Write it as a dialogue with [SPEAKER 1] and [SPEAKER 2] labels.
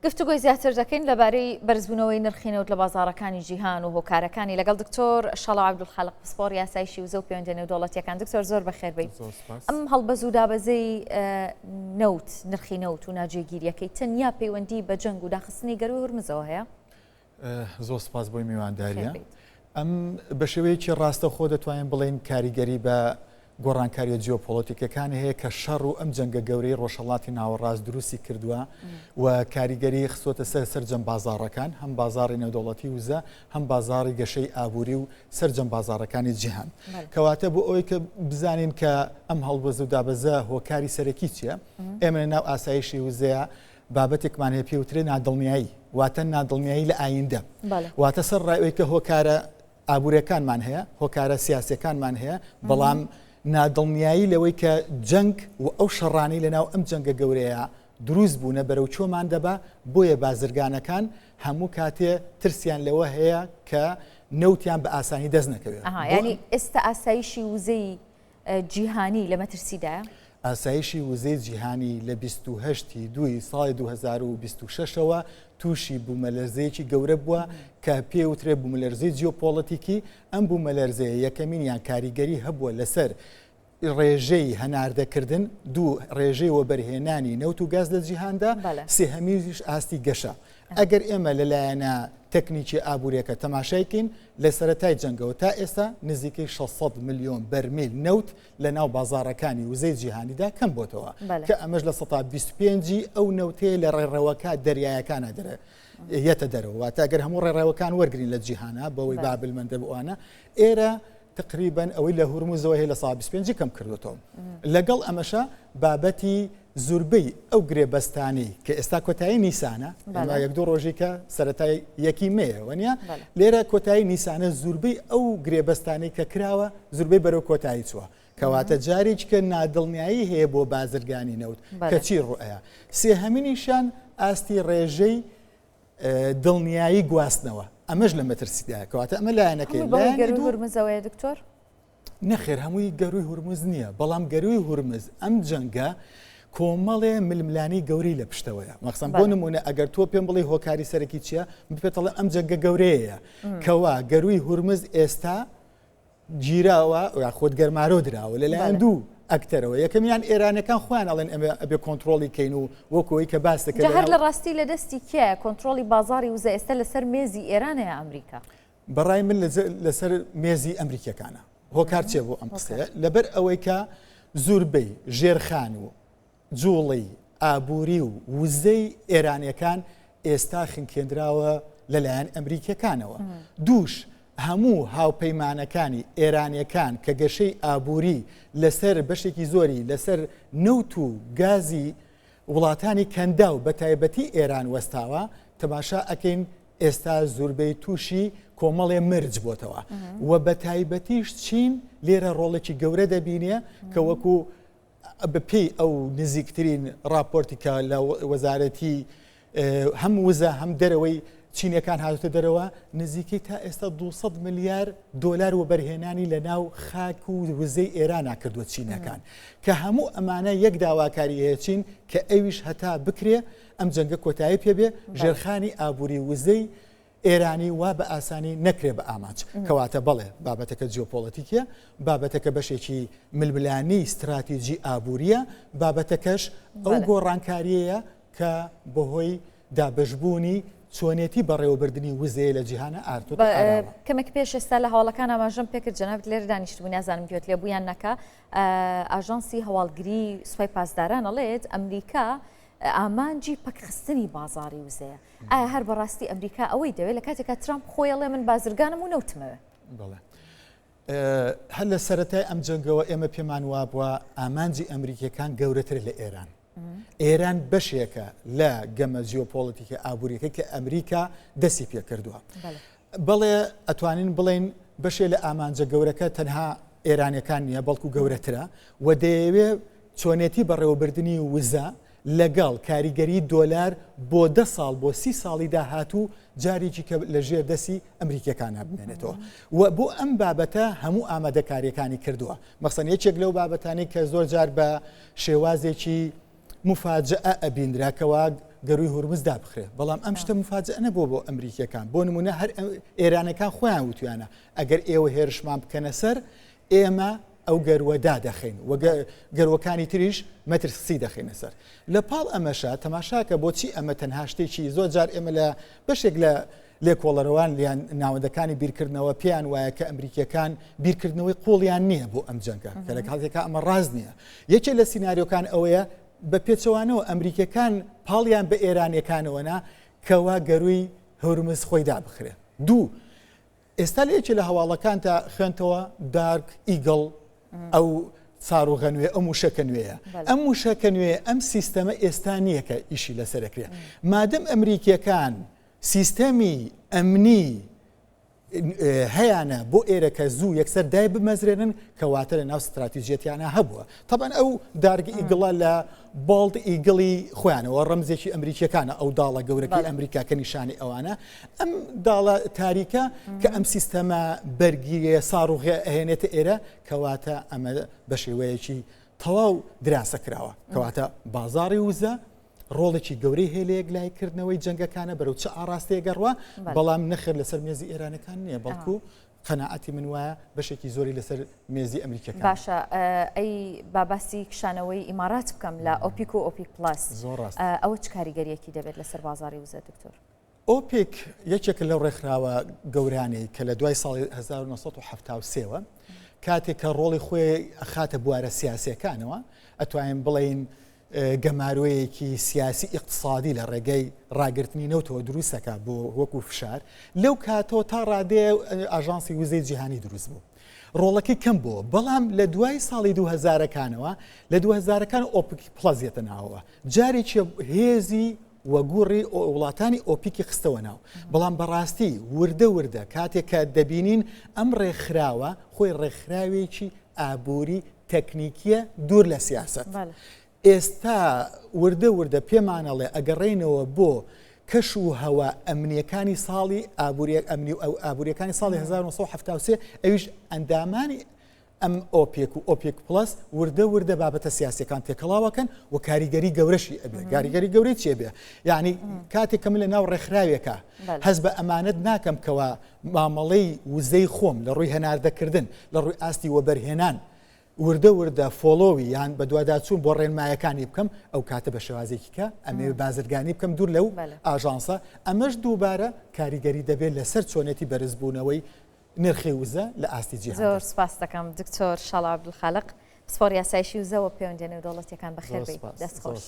[SPEAKER 1] گفتوگۆی زیاتر دەکەین لەبارەی بەرزبوونەوەی نرخینەوت لە بازاڕەکانی جیهان و هۆکارەکانی لەگەڵ دکتۆر شەڵاو عەبدولخالق پسپۆڕ یاسایشی وزە و پەیوەندی نێودەوڵەتیەکان. دکتۆر زۆر بەخێر بێیت. ئەم هەڵبەز و دابەزەی نەوت نرخی نەوت و ناجێگیریەکەی تەنیا پەیوەندی بە جەنگ و داخستنی گەروی هورمزەوە هەیە؟
[SPEAKER 2] زۆر سپاس بۆی میوانداریە. ئەم بە شێوەیەکی ڕاستەخۆ دەتوانین بڵێن کاریگەری بە گۆڕانکاریە جیۆپۆلیتیکەکان هەیە کە شەڕ و ئەم جەنگە گەورەی ڕۆژهەڵاتی ناوەڕاست دروستی کردووە و کاریگەری خستۆتە سەرجەم بازاڕەکان، هەم بازاڕی نێودەوڵەتی وزە، هەم بازاڕی گەشەی ئابووری و سەرجەم بازاڕەکانی جیهان. کەواتە بۆ ئەوەی کە بزانین کە ئەم هەڵبەز و دابەزە هۆکاری سەرەکی چییە، ئێمە ناو ئاسایشی وزەیە بابەتێکمان هەیە پێوترێ نادڵنیایی، واتە نادڵنیایی لە ئایندە، واتە سەر ڕایەوەی کە هۆکارە ئابوووریەکانمان هەیە، هۆکارە سیاسیەکانمان هەیە، بەڵام نادڵنیایی لەوەی کە جەنگ و ئەو شەڕانەی لەناو ئەم جەنگە گەورەیە دروست بوونە بەرەو چۆمان دەبا، بۆیە بازرگانەکان هەموو کاتێ ترسیان لەوە هەیە کە نەوتیان بە ئاسانی دەست نەکەوێت.
[SPEAKER 1] یعنی ئێستا ئاسایشی وزەی جیهانی لە مەترسیدایە؟
[SPEAKER 2] ئاسایشی وزەی جیهانی لە 28 دوی ساڵی 2026ەوە تووشی بوومەلەرزەیەکی گەورە بووە کە پێوترێ بوومەلەرزەی جیۆپۆلیتیکی. ئەم بوومەلەرزەیە یەکەمینیان کاریگەری هەبووە لەسەر ڕێژەی هەناردەکردن، دوو ڕێژەی وەبەرهێنانی نەوت و گاز لە جیهاندا، سێهەمیش ئاستی گەشە. ئەگەر ئێمە لەلایەنە تەکنیکی ئابوووریەکە تەماشایکەین لە سەرەتای جەنگەوە تا ئێستا نزیکەی 600 ملیۆن بەرمیل نەوت لە ناو بازاڕەکانی وزەی جیهانیدا کەم بۆتەوە کە ئەمەش لە 125 ئەو نەوتەیە لە ڕێڕەوەکە دەریایەکانە یەتە دەرەوە. تا ئەگەر هەموو ڕێڕەوەکان وەرگین لە جیهانە بەوەی بابلمەندە بووانە، ئێرە تقریبا ئەوەی لە هورموزەوە هەیە لە 125 کەم کردوتەوە. لەگەڵ ئەمەشە بابەتی زوربەی ئەو گرێبەستانی کە ئێستا کۆتایی نیسانە، یەک دوو ڕۆژی کە سەرەتای یەکی مێیەوە نیە، لێرە کۆتایی نیسانە زوربەی ئەو گرێبەستانی کە کراوە زوربەی بەرەو کۆتایی چووە، کەواتە جارێک کە نادڵنیایی هەیە بۆ بازرگانی نەوت کە چی ڕوئەیە. سێهەمینیشان ئاستی ڕێژەی دڵنیایی گواستنەوە، ئەمەش لە مەترسیدایە، کەواتە ئەمە لایەنەکەی
[SPEAKER 1] گەروی هورمزەوەیە دکتۆر؟
[SPEAKER 2] نەخێر هەمووی گەروی هورمز نییە، بەڵام گەروی هورمز ئەم جەنگە کۆمەڵێ ململانی گەوری لە پشتەوەیە. مەخسەن بۆ نمونە ئەگەر تۆ پێم بڵێ هۆکاری سەرەکی چییە، بپێتەڵێ ئەم جەنگە گەورەیە کەوا گەروی هورمز ئێستا گیراوە یاخۆت گەرمارۆ دراوە لەلایەن دوو ئەکتەرەوە. یەکەمیان ئێرانەکان خۆیان ئەڵێن ئەمە ئەبێ کۆنتترۆلی کەین و وەکەوەی کە باس دەکەن.
[SPEAKER 1] هەر لە ڕاستی لە دەستی کێ کۆنتترۆلی بازاری وزە ئێستا لەسەر مێزی ئێرانەیە ئەمریکا؟
[SPEAKER 2] بەڕای من لەسەر مێزی ئەمریکیەکانە. هۆکار چێ بۆ ئەم قسەیە لەبەر ئەوەی کە زوربەی ژێرخان و جوڵی ئابووری و وزەی ئێرانیەکان ئێستا خنکێنراوە لەلایەن ئەمریکیەکانەوە. دووش هەموو هاوپەیمانەکانی ئێرانیەکان کە گەشەی ئابووری لەسەر بەشێکی زۆری لەسەر نەوت و گازی وڵاتانی کەندا و بە تایبەتی ئێران وەستاوە، تەماشا ئەکەین ئێستا زوربەی تووشی کۆمەڵێ مرج بۆتەوە و بە تایبەتیش چین لێرە ڕۆڵێکی گەورە دەبینێ کە وەکو بەپێی ئەو نزیکترین راپۆرتی کە لە وەزارەتی هەم وزە هەم دەرەوەی چینەکان هاتوتە دەرەوە، نزیکەی تا ئێستا 200 ملیار دۆلار وەبەرهێنانی لە ناو خاک و وزەی ئێران کردووە چینەکان، کە هەموو ئەمانە یەک داواکاری هەیە چین کە ئەویش هەتا بکرێ ئەم جەنگە کۆتایی پێبێ ژێرخانی ئابووری وزەی ئێرانی وا بە ئاسانی نەکرێ بە ئاماچ. کەواتە بەڵێ بابەتەکە جیۆپۆلیتیکیە، بابەتەکە بەشێکی ململانی استراتیژی ئابووریە، بابەتەکەش ئەو گۆڕانکاریەیە کە بەهۆی دابەشبوونی چۆنێتی بەڕێوەبردننی وزەیە لە جیهانە ئارتۆ.
[SPEAKER 1] کەمێک پێش ئێستا لە هەواڵەکان ئاماژەم پێکرد جەنابەت لێرە دانیشتبوو نازانم گوێت لێ بوویان نەکا، ئاژانسی هەواڵگری سوپای پاسداران ئەڵێت ئەمریکا ئامانجی پەکخستنی بازاری وزەیە. ئایا هەر بەڕاستی ئەمریکا ئەوەی دەوێت لە کاتێکا ترامپ خۆیڵێ من بازرگانم و نەوتمەوە؟
[SPEAKER 2] بڵێ هەر لە سەرەتای ئەم جەنگەوە ئێمە پێمان وابووە ئامانجی ئەمریکیەکان گەورەتر لە ئێران. ئێران بەشێکە لە گەمە جیۆپۆلیتیکە ئابوووریەکە کە ئەمریکا دەستی پێ کردووە. بەڵێ ئەتوانین بڵێن بەشێ لە ئامانجە گەورەکە تەنها ئێرانیەکان نییە بەڵکو گەورەترە و دەیەوێت چۆنێتی بەڕێوەبردننی وزە لەگەڵ کاریگەری دۆلار بۆ 10 ساڵ بۆ 30 ساڵی داهاتوو جارێکی کە لە ژێر دەستی ئەمریکیەکانە بمێنێتەوە و بۆ ئەم بابەتە هەموو ئامادەکاریەکانی کردووە. مەخسەن یەکێک لەو بابەتانی کە زۆر جار بە شێوازێکی مفاجئە ئەبیندراکەوە گەروی هورمز دابخرێ بەڵام ئەم شتە مفاجئە نەبووە بۆ ئەمریکیەکان بۆ نمونە هەر ئێرانەکان خۆیان وتویانە ئەگەر ئێوە هێرشمان بکەنە سەر ئێمە ئەو گەروەدا دەخین و گەروەکانی تریش مەترسی دەخینە سەر لە پاڵ ئەمەشە تەماشاکە بۆچی ئەمە تەنها شتێکی زۆر جار ئێمە لە بەشێک لە لێکۆڵەرەوان لیان ناوەندەکانی بیرکردنەوە پێیان وایە کە ئەمریکیەکان بیرکردنەوەی قوڵیان نییە بۆ ئەم جەنگە کە لە کاتێکا ئەمە ڕاز نییە یەکێک لە سیناریۆکان ئەوەیە بە پێچەوانەوە ئەمریکیەکان پاڵیان بە ئێرانیەکانەوەنا کەوا گەروی هورمز خۆی دابخرێ دوو ئێستا لە یەکێک لە هەواڵەکان تا خوێنتەوە دارک ئیگڵ ئەو چاڕۆغە نوێ ئەم وشەکە نوێیە ئەم وشەکە نوێ ئەم سیستەمە ئێستا نییە کە ئیشی لەسەرەکرێ مادەم ئەمریکیەکان سیستەمی ئەمنی هەیەە بۆ ئێرەکە زوو یەکسەر دای بمەزرێنن کەواتە لە ناو استراتیژیەتیانە هەبووە طبعاً ئەو دارگە ئیگڵە لە باڵد ئیگڵی خۆیانەوە ڕەمزێکی ئەمریکیەکانە ئەو داڵە گەورەکەی ئەمریکا کە نیشانی ئەوانە ئەم داڵە تاریکە کە ئەم سیستەمە بەرگیریە ساڕوغێ ئەهێنێتە ئێرە کەواتە ئەمە بە شێوەیەکی تەواو دراسە کراوە کەواتە بازاڕی وزە ڕۆڵێکی گەورەی هێلەیەک لایکردنەوەی جەنگەکانە بەرەو چه ئاراستەیە گەڕوە بەڵام نەخێر لەسەر مێزی ئێرانەکان نییە بەڵکو قەناعەتی من وایە بەشێکی زۆری لەسەر مێزی ئەمریکەکان
[SPEAKER 1] باشە ئەی باباسی کشانەوەی ئیمارات بکەم لە ئۆپیک و ئۆپیک پلاس
[SPEAKER 2] زۆر ڕاست
[SPEAKER 1] ئەوە چ کاریگەریەکی دەبێت لەسەر بازاڕی وزە دکتۆر
[SPEAKER 2] ئۆپێک یەکێک لەو ڕێکخراوە گەورانەی کە لە دوای ساڵی 1970 کاتێک کە ڕۆڵی خۆی ئەخاتە بوارە سیاسیەکانەوە ئەتوانین بڵین گەماروەیەکی سیاسی اقتصادی لە ڕێگەی ڕاگررتنی نەوتەوە دروستەکە بۆ وەکو فشار لەو کاتەوە تا ڕادێ ئاژانسی وزەی جیهانی دروست بوو ڕۆڵەکەی کەم بووە بەڵام لە دوای ساڵی 2000ەکانەوە لە 2000ەکان ئۆپیک پلەزیێتە ناوەوە جارێکی هێزی وەگوڕی وڵاتانی ئۆپیکی خستەوە ناو بەڵام بەڕاستی وردە کاتێک کە دەبینین ئەم ڕێکخراوە خۆی ڕێکخراوێکی ئابووری تەکنیکیە دوور لە سیاست ئێستا وردە پێمانەڵێ ئەگەڕێنەوە بۆ کەش و هەوا ئەمنیەکانی ساڵی ئابوووریەکانی ساڵی 1970 ئەویش ئەندامانی ئەم ئۆپێک و ئۆپێک پلس وردە بابەتە سیاسەکان تێکەڵاوەکەن و کاریگەری گەورەشی ئەبێ کاریگەری گەورەی چێ بێ یعنی کاتێک کەم لە ناو ڕێکخراوێکە هەز بە ئەمانەت ناکەم کەوە مامەڵەی وزەی خۆم لە ڕووی هەناردەکردن لە ڕووی ئاستی وەبەرهێنان وردە فۆلۆوی یان بە دوواداچوون بۆ ڕێنمایەکانی بکەم ئەو کاتە بە شێوازێکی کە ئەمێ بازرگانی بکەم دوور لەو ئاژانسە ئەمەش دووبارە کاریگەری دەبێت لەسەر چۆنێتی بەرزبوونەوەی نرخی وزە لە ئاستی جیهان
[SPEAKER 1] زۆر سپاس دەکەم دکتۆر شەڵا عەبدولخالق پسپۆڕ یاسایشی وزە و پەیوەندیانە و دەوڵەتیەکان بەخێر بێت دەستخۆش.